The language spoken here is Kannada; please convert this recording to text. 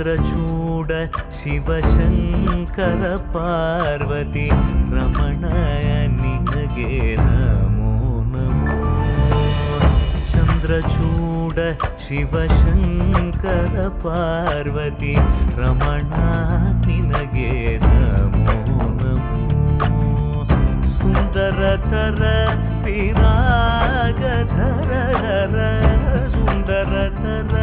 ಚಂದ್ರಚೂಡ ಶಿವಶಂಕರ ಪಾರ್ವತಿ ರಮಣಯ ನಿನಗೆ ನಮೋ ನಮೋ. ಚಂದ್ರಚೂಡ ಶಿವಶಂಕರ ಪಾರ್ವತಿ ರಮಣ ನಿನಗೆ ನಮೋ ನಮೋ. ಸುಂದರತರ ವಿರಾಗಧರ ಸುಂದರತರ